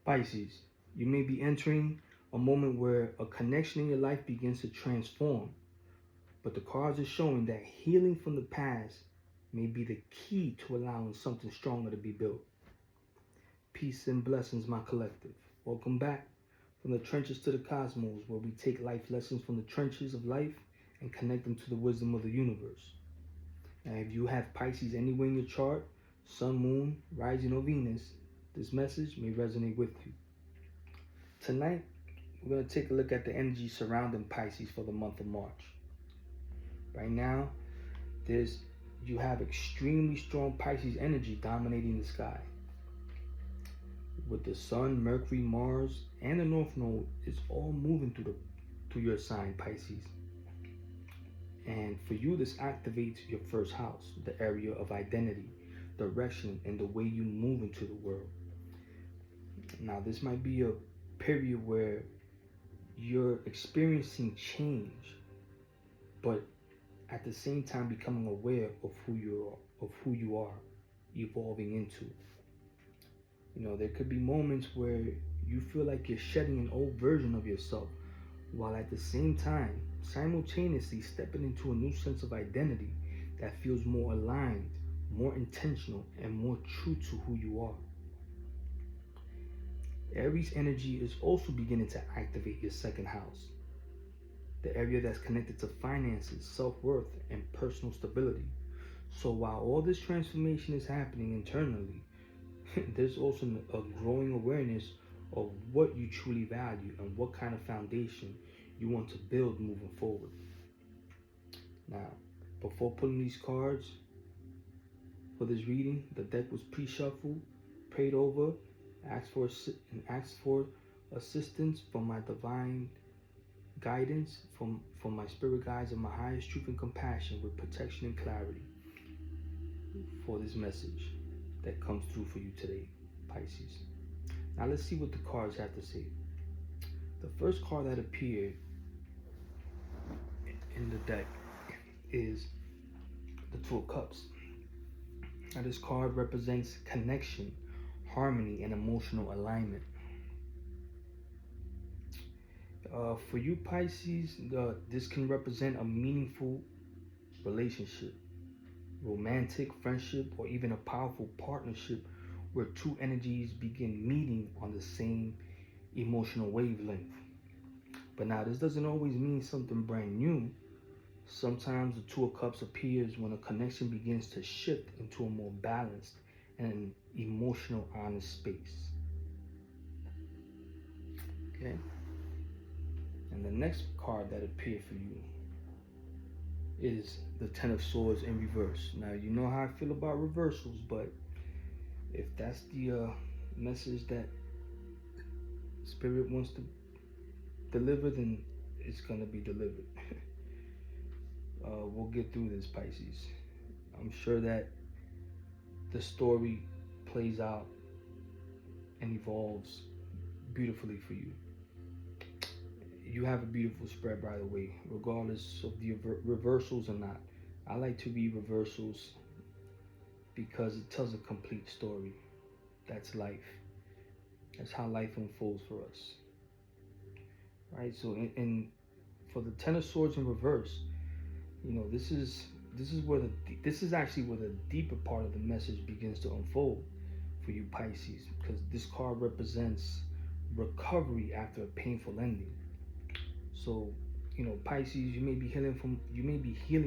Pisces, you may be entering a moment where a connection in your life begins to transform, but the cards are showing that healing from the past may be the key to allowing something stronger to be built. Peace and blessings, my collective. Welcome back from the trenches to the cosmos, where we take life lessons from the trenches of life and connect them to the wisdom of the universe. Now, if you have Pisces anywhere in your chart, Sun, Moon, Rising, or Venus, this message may resonate with you. Tonight, we're going to take a look at the energy surrounding Pisces for the month of March. Right now, you have extremely strong Pisces energy dominating the sky. With the Sun, Mercury, Mars, and the North Node is all moving through your sign, Pisces. And for you, this activates your first house, the area of identity, direction, and the way you move into the world. Now, this might be a period where you're experiencing change, but at the same time becoming aware of who you are evolving into. There could be moments where you feel like you're shedding an old version of yourself, while at the same time simultaneously stepping into a new sense of identity that feels more aligned, more intentional, and more true to who you are. Aries energy is also beginning to activate your second house, the area that's connected to finances, self-worth, and personal stability. So while all this transformation is happening internally, there's also a growing awareness of what you truly value and what kind of foundation you want to build moving forward. Now, before pulling these cards for this reading, the deck was pre-shuffled, prayed over, asked for assistance from my divine guidance, from my spirit guides and my highest truth and compassion, with protection and clarity for this message that comes through for you today, Pisces. Now let's see what the cards have to say. The first card that appeared in the deck is the Two of Cups. Now this card represents connection, harmony, and emotional alignment. For you, Pisces, this can represent a meaningful relationship, romantic, friendship, or even a powerful partnership where two energies begin meeting on the same emotional wavelength. But now, this doesn't always mean something brand new. Sometimes the Two of Cups appears when a connection begins to shift into a more balanced and an emotional, honest space. Okay? And the next card that appeared for you is the Ten of Swords in reverse. Now, you know how I feel about reversals, but if that's the message that Spirit wants to deliver, then it's going to be delivered. We'll get through this, Pisces. I'm sure that the story plays out and evolves beautifully for you. You have a beautiful spread, by the way, regardless of the reversals or not. I like to read reversals because it tells a complete story. That's life. That's how life unfolds for us. Right? So, for the Ten of Swords in reverse, this is actually where the deeper part of the message begins to unfold for you, Pisces, because this card represents recovery after a painful ending. So, Pisces, you may be healing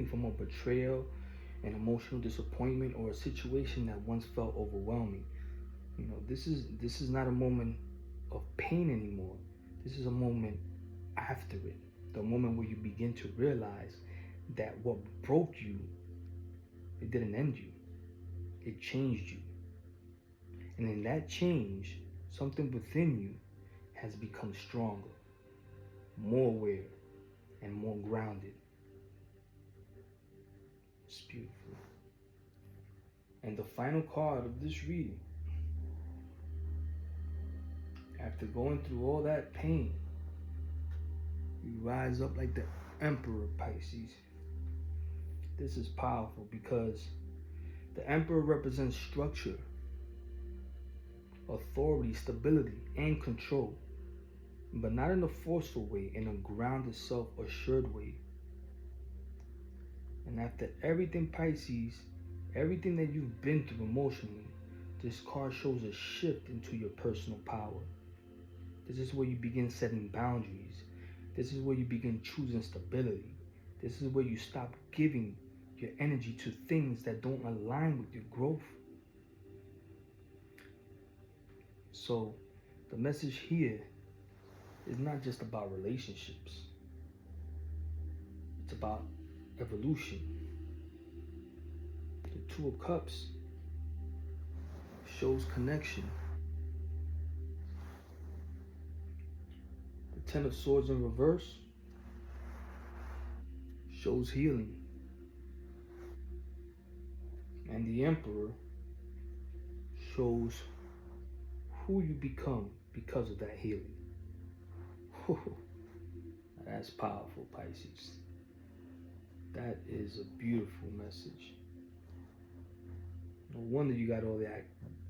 from a betrayal, an emotional disappointment, or a situation that once felt overwhelming. This is not a moment of pain anymore. This is a moment after it, the moment where you begin to realize that what broke you, it didn't end you, it changed you. And in that change, something within you has become stronger, more aware, and more grounded. It's beautiful. And the final card of this reading, after going through all that pain, you rise up like the Emperor, Pisces. This is powerful because the Emperor represents structure, authority, stability, and control, but not in a forceful way, in a grounded, self-assured way. And after everything, Pisces, everything that you've been through emotionally, this card shows a shift into your personal power. This is where you begin setting boundaries. This is where you begin choosing stability. This is where you stop giving your energy to things that don't align with your growth. So, the message here is not just about relationships, it's about evolution. The Two of Cups shows connection. The Ten of Swords in reverse shows healing. And the Emperor shows who you become because of that healing. That's powerful, Pisces. That is a beautiful message. No wonder you got all that.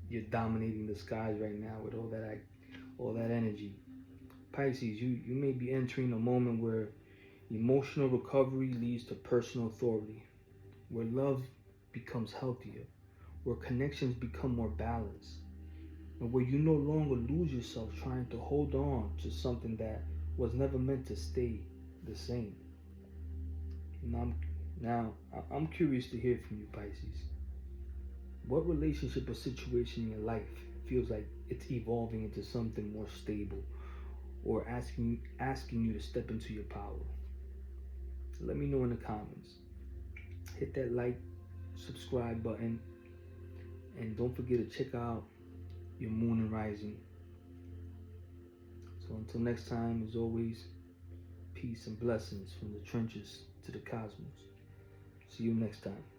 You're dominating the skies right now with all that energy. Pisces, you may be entering a moment where emotional recovery leads to personal authority, where love becomes healthier, where connections become more balanced, and where you no longer lose yourself trying to hold on to something that was never meant to stay the same. Now, I'm curious to hear from you, Pisces. What relationship or situation in your life feels like it's evolving into something more stable, or asking you to step into your power? Let me know in the comments. Hit that like, subscribe button, and don't forget to check out your moon and rising. So until next time, as always, peace and blessings from the trenches to the cosmos. See you next time.